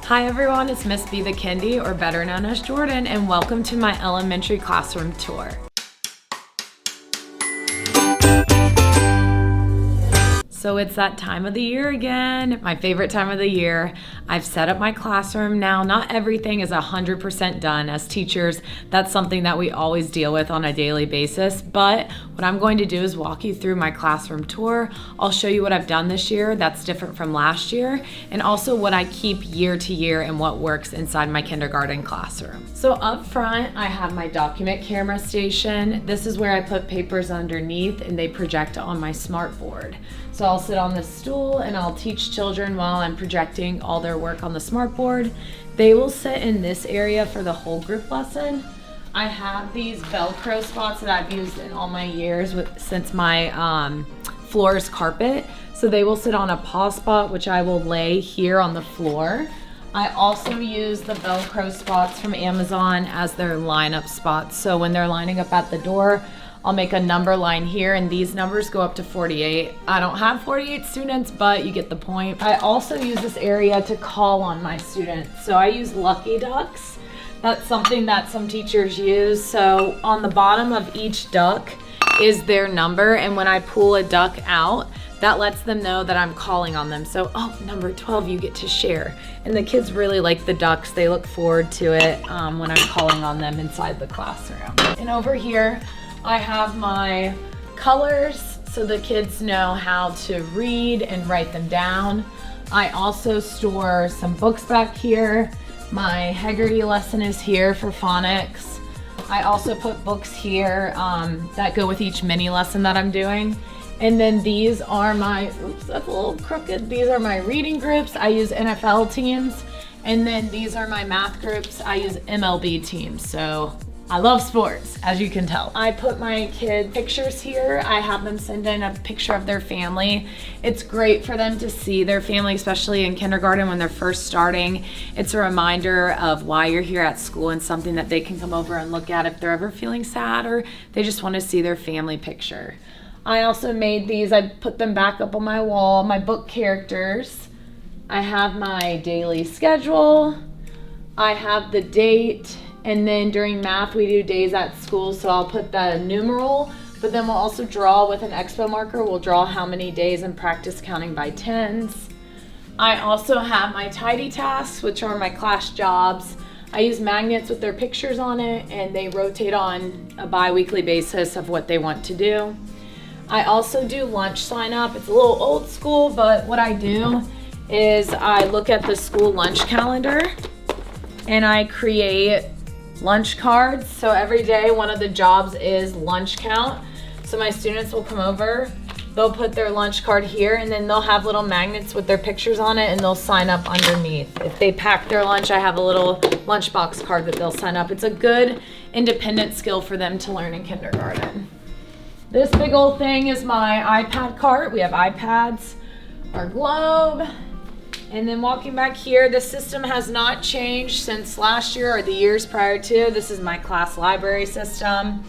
Hi everyone, it's Miss B the Kindy, or better known as Jordan, and welcome to my elementary classroom tour. So it's that time of the year again, my favorite time of the year. I've set up my classroom now. Not everything is 100% done. As teachers, that's something that we always deal with on a daily basis. But what I'm going to do is walk you through my classroom tour. I'll show you what I've done this year that's different from last year, and also what I keep year to year and what works inside my kindergarten classroom. So up front, I have my document camera station. This is where I put papers underneath and they project on my smart board. So I'll sit on this stool and I'll teach children while I'm projecting all their work on the smart board. They will sit in this area for the whole group lesson. I have these Velcro spots that I've used in all my years since my floor is carpet. So they will sit on a paw spot, which I will lay here on the floor. I also use the Velcro spots from Amazon as their lineup spots. So when they're lining up at the door, I'll make a number line here, and these numbers go up to 48. I don't have 48 students, but you get the point. I also use this area to call on my students. So I use Lucky Ducks. That's something that some teachers use. So on the bottom of each duck is their number, and when I pull a duck out, that lets them know that I'm calling on them. So, oh, number 12, you get to share. And the kids really like the ducks. They look forward to it when I'm calling on them inside the classroom. And over here, I have my colors so the kids know how to read and write them down. I also store some books back here. My Haggerty lesson is here for phonics. I also put books here that go with each mini lesson that I'm doing. And then these are my, oops, that's a little crooked. These are my reading groups. I use NFL teams. And then these are my math groups. I use MLB teams. So I love sports, as you can tell. I put my kid pictures here. I have them send in a picture of their family. It's great for them to see their family, especially in kindergarten when they're first starting. It's a reminder of why you're here at school and something that they can come over and look at if they're ever feeling sad or they just want to see their family picture. I also made these, I put them back up on my wall, my book characters. I have my daily schedule. I have the date. And then during math, we do days at school, so I'll put the numeral, but then we'll also draw with an expo marker. We'll draw how many days and practice counting by tens. I also have my tidy tasks, which are my class jobs. I use magnets with their pictures on it, and they rotate on a bi-weekly basis of what they want to do. I also do lunch sign up. It's a little old school, but what I do is I look at the school lunch calendar and I create lunch cards. So every day one of the jobs is lunch count. So my students will come over, they'll put their lunch card here, and then they'll have little magnets with their pictures on it, and they'll sign up underneath. If they pack their lunch, I have a little lunchbox card that they'll sign up. It's a good independent skill for them to learn in kindergarten. This big old thing is my iPad cart. We have iPads, our globe. And then walking back here, the system has not changed since last year or the years prior to. This is my class library system.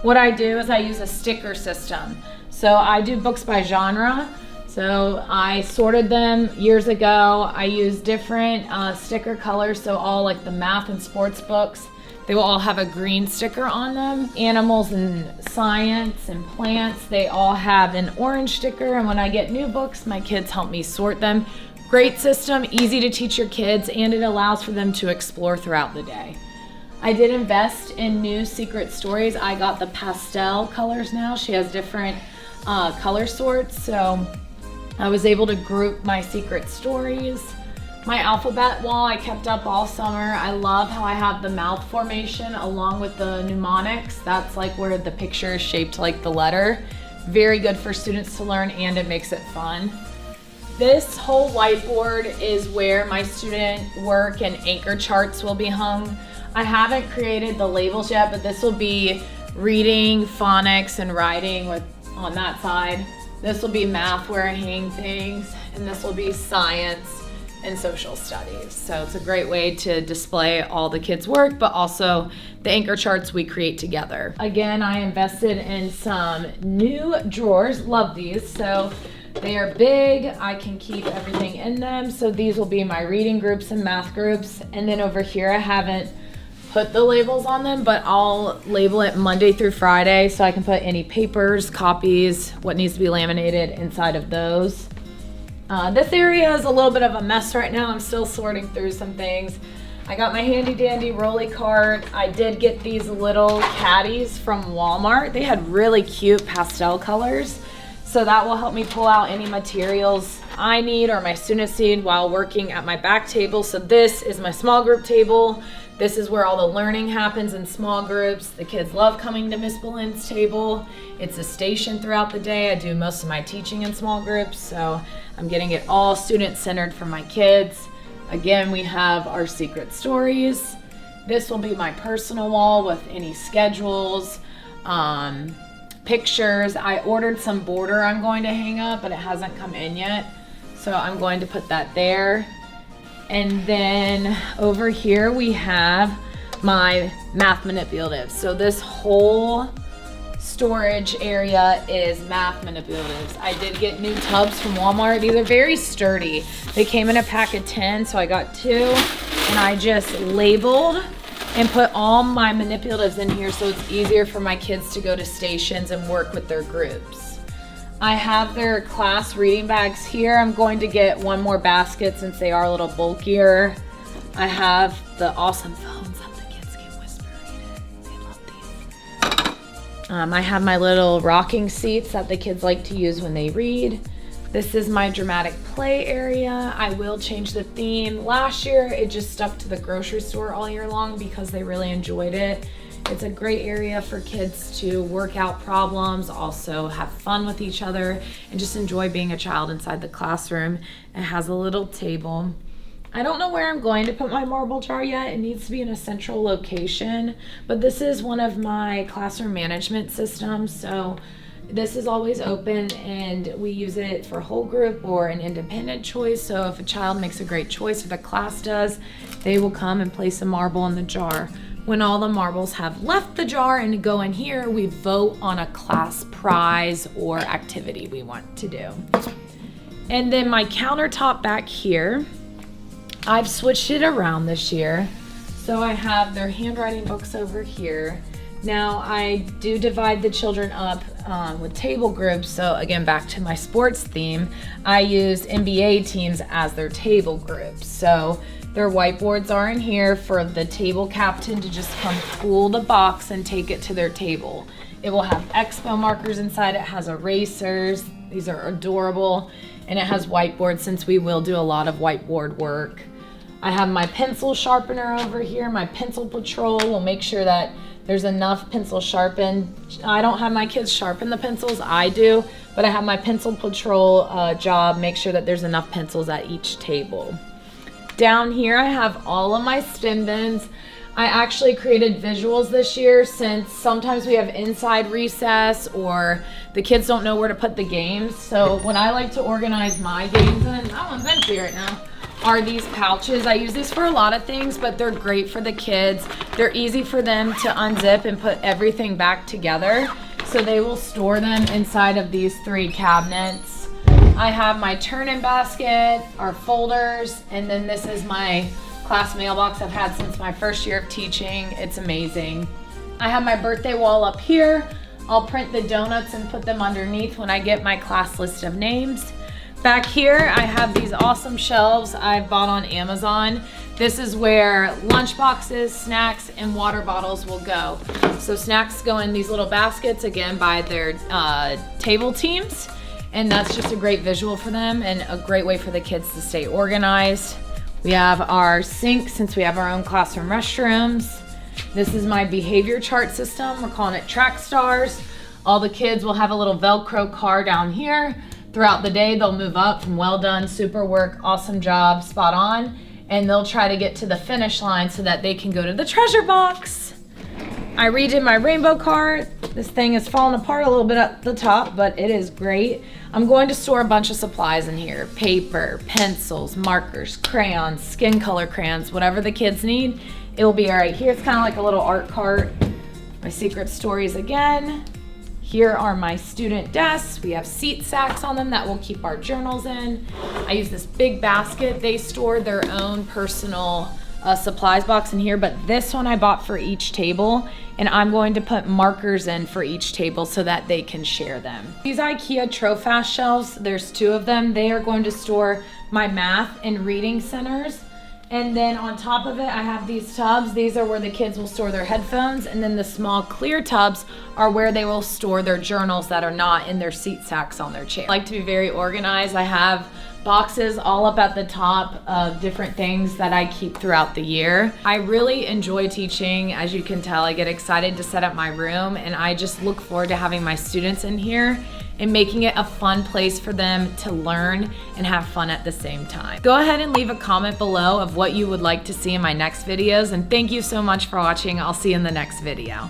What I do is I use a sticker system. So I do books by genre. So I sorted them years ago. I use different sticker colors. So all like the math and sports books, they will all have a green sticker on them. Animals and science and plants, they all have an orange sticker. And when I get new books, my kids help me sort them. Great system, easy to teach your kids, and it allows for them to explore throughout the day. I did invest in new secret stories. I got the pastel colors now. She has different color sorts, so I was able to group my secret stories. My alphabet wall I kept up all summer. I love how I have the mouth formation along with the mnemonics. That's like where the picture is shaped like the letter. Very good for students to learn, and it makes it fun. This whole whiteboard is where my student work and anchor charts will be hung. I haven't created the labels yet, but this will be reading, phonics, and writing on that side. This will be math where I hang things, and this will be science and social studies. So it's a great way to display all the kids' work, but also the anchor charts we create together. Again, I invested in some new drawers. Love these. So They are big. I can keep everything in them. So these will be my reading groups and math groups. And then over here, I haven't put the labels on them, but I'll label it Monday through Friday so I can put any papers, copies, what needs to be laminated inside of those. This area is a little bit of a mess right now. I'm still sorting through some things. I got my handy dandy rolly cart. I did get these little caddies from Walmart. They had really cute pastel colors. So that will help me pull out any materials I need or my students need while working at my back table. So this is my small group table. This is where all the learning happens in small groups. The kids love coming to Miss Boleyn's table. It's a station throughout the day. I do most of my teaching in small groups, so I'm getting it all student-centered for my kids. Again, we have our secret stories. This will be my personal wall with any schedules, pictures. I ordered some border I'm going to hang up, but it hasn't come in yet. So I'm going to put that there. And then over here we have my math manipulatives. So this whole storage area is math manipulatives. I did get new tubs from Walmart. These are very sturdy. They came in a pack of 10, so I got 2. And I just labeled and put all my manipulatives in here so it's easier for my kids to go to stations and work with their groups. I have their class reading bags here. I'm going to get one more basket since they are a little bulkier. I have the awesome phones that the kids can whisper read it. They love these. I have my little rocking seats that the kids like to use when they read. This is my dramatic play area. I will change the theme. Last year, it just stuck to the grocery store all year long because they really enjoyed it. It's a great area for kids to work out problems, also have fun with each other, and just enjoy being a child inside the classroom. It has a little table. I don't know where I'm going to put my marble jar yet. It needs to be in a central location, but this is one of my classroom management systems, so this is always open and we use it for whole group or an independent choice. So if a child makes a great choice or the class does, they will come and place a marble in the jar. When all the marbles have left the jar and go in here, we vote on a class prize or activity we want to do. And then my countertop back here, I've switched it around this year. So I have their handwriting books over here. Now I do divide the children up with table groups. So again, back to my sports theme, I use NBA teams as their table groups. So their whiteboards are in here for the table captain to just come pull the box and take it to their table. It will have expo markers inside. It has erasers. These are adorable. And it has whiteboards since we will do a lot of whiteboard work. I have my pencil sharpener over here. My pencil patrol will make sure that there's enough pencil sharpened. I don't have my kids sharpen the pencils, I do, but I have my pencil patrol job, make sure that there's enough pencils at each table. Down here I have all of my STEM bins. I actually created visuals this year since sometimes we have inside recess or the kids don't know where to put the games. So what I like to organize my games in, that one's empty right now, are these pouches. I use these for a lot of things, but they're great for the kids. They're easy for them to unzip and put everything back together. So they will store them inside of these 3 cabinets. I have my turn-in basket, our folders, and then this is my class mailbox I've had since my first year of teaching. It's amazing. I have my birthday wall up here. I'll print the donuts and put them underneath when I get my class list of names. Back here, I have these awesome shelves I bought on Amazon. This is where lunch boxes, snacks, and water bottles will go. So snacks go in these little baskets, again, by their table teams. And that's just a great visual for them and a great way for the kids to stay organized. We have our sink since we have our own classroom restrooms. This is my behavior chart system. We're calling it Track Stars. All the kids will have a little Velcro car down here. Throughout the day, they'll move up from well done, super work, awesome job, spot on, and they'll try to get to the finish line so that they can go to the treasure box. I redid my rainbow cart. This thing is falling apart a little bit at the top, but it is great. I'm going to store a bunch of supplies in here. Paper, pencils, markers, crayons, skin color crayons, whatever the kids need, it will be all right. Here it's kind of like a little art cart. My secret stories again. Here are my student desks. We have seat sacks on them that we'll keep our journals in. I use this big basket. They store their own personal supplies box in here, but this one I bought for each table, and I'm going to put markers in for each table so that they can share them. These IKEA Trofast shelves, there's 2 of them. They are going to store my math and reading centers. And then on top of it, I have these tubs. These are where the kids will store their headphones. And then the small clear tubs are where they will store their journals that are not in their seat sacks on their chair. I like to be very organized. I have boxes all up at the top of different things that I keep throughout the year. I really enjoy teaching. As you can tell, I get excited to set up my room, and I just look forward to having my students in here and making it a fun place for them to learn and have fun at the same time. Go ahead and leave a comment below of what you would like to see in my next videos, and thank you so much for watching. I'll see you in the next video.